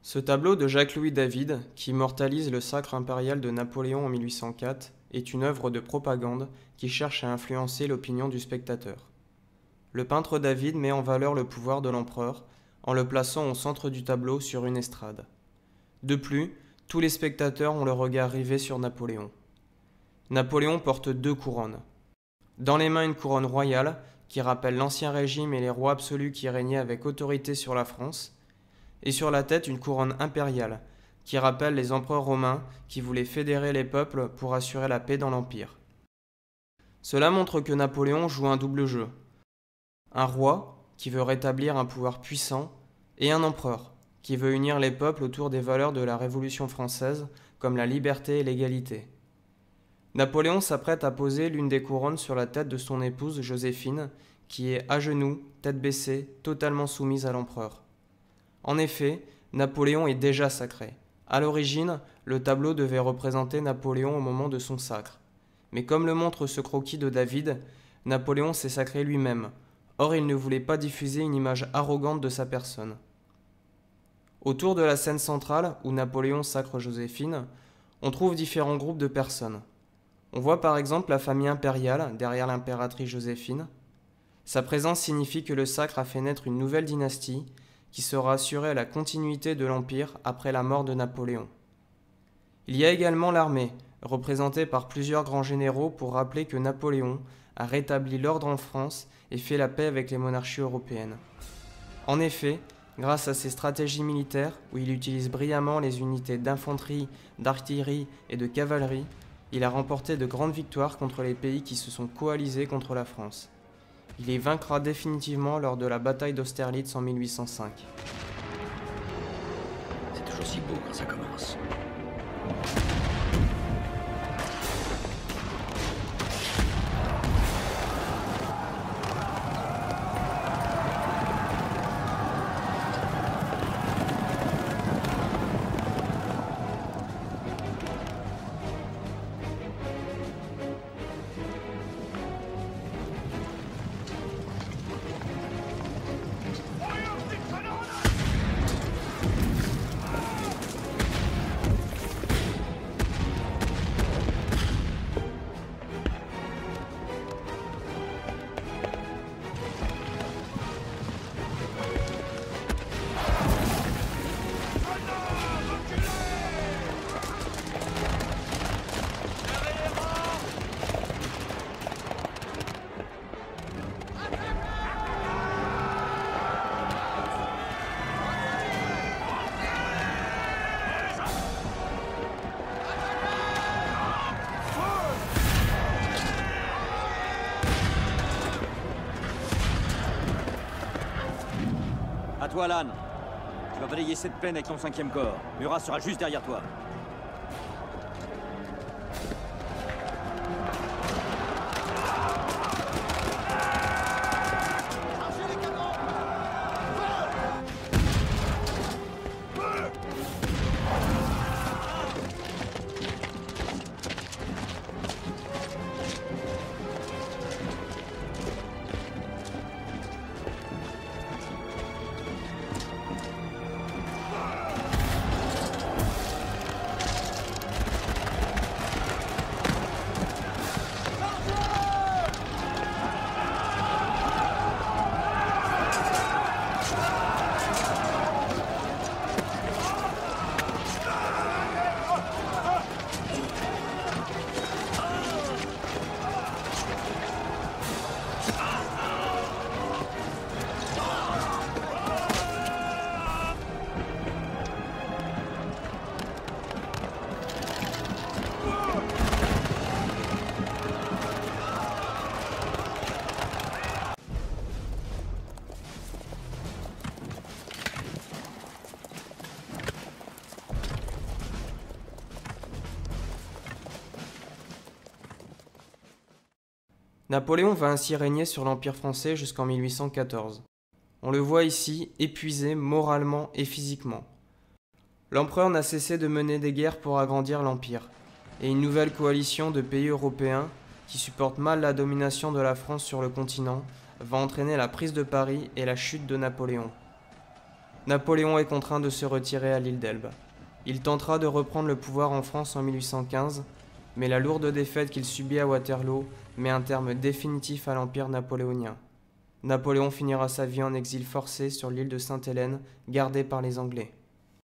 Ce tableau de Jacques-Louis David, qui immortalise le sacre impérial de Napoléon en 1804, est une œuvre de propagande qui cherche à influencer l'opinion du spectateur. Le peintre David met en valeur le pouvoir de l'empereur en le plaçant au centre du tableau sur une estrade. De plus, tous les spectateurs ont le regard rivé sur Napoléon. Napoléon porte deux couronnes. Dans les mains une couronne royale qui rappelle l'ancien régime et les rois absolus qui régnaient avec autorité sur la France, et sur la tête une couronne impériale qui rappelle les empereurs romains qui voulaient fédérer les peuples pour assurer la paix dans l'Empire. Cela montre que Napoléon joue un double jeu. Un roi qui veut rétablir un pouvoir puissant et un empereur qui veut unir les peuples autour des valeurs de la Révolution française comme la liberté et l'égalité. Napoléon s'apprête à poser l'une des couronnes sur la tête de son épouse Joséphine, qui est à genoux, tête baissée, totalement soumise à l'empereur. En effet, Napoléon est déjà sacré. À l'origine, le tableau devait représenter Napoléon au moment de son sacre. Mais comme le montre ce croquis de David, Napoléon s'est sacré lui-même. Or, il ne voulait pas diffuser une image arrogante de sa personne. Autour de la scène centrale, où Napoléon sacre Joséphine, on trouve différents groupes de personnes. On voit par exemple la famille impériale derrière l'impératrice Joséphine. Sa présence signifie que le sacre a fait naître une nouvelle dynastie qui sera assurée à la continuité de l'Empire après la mort de Napoléon. Il y a également l'armée, représentée par plusieurs grands généraux pour rappeler que Napoléon a rétabli l'ordre en France et fait la paix avec les monarchies européennes. En effet, grâce à ses stratégies militaires, où il utilise brillamment les unités d'infanterie, d'artillerie et de cavalerie, il a remporté de grandes victoires contre les pays qui se sont coalisés contre la France. Il les vaincra définitivement lors de la bataille d'Austerlitz en 1805. C'est toujours si beau quand ça commence. À toi, Lannes. Tu vas balayer cette plaine avec ton 5e corps. Murat sera juste derrière toi. Napoléon va ainsi régner sur l'Empire français jusqu'en 1814. On le voit ici épuisé moralement et physiquement. L'empereur n'a cessé de mener des guerres pour agrandir l'Empire, et une nouvelle coalition de pays européens qui supportent mal la domination de la France sur le continent va entraîner la prise de Paris et la chute de Napoléon. Napoléon est contraint de se retirer à l'île d'Elbe. Il tentera de reprendre le pouvoir en France en 1815, mais la lourde défaite qu'il subit à Waterloo met un terme définitif à l'empire napoléonien. Napoléon finira sa vie en exil forcé sur l'île de Sainte-Hélène, gardée par les Anglais.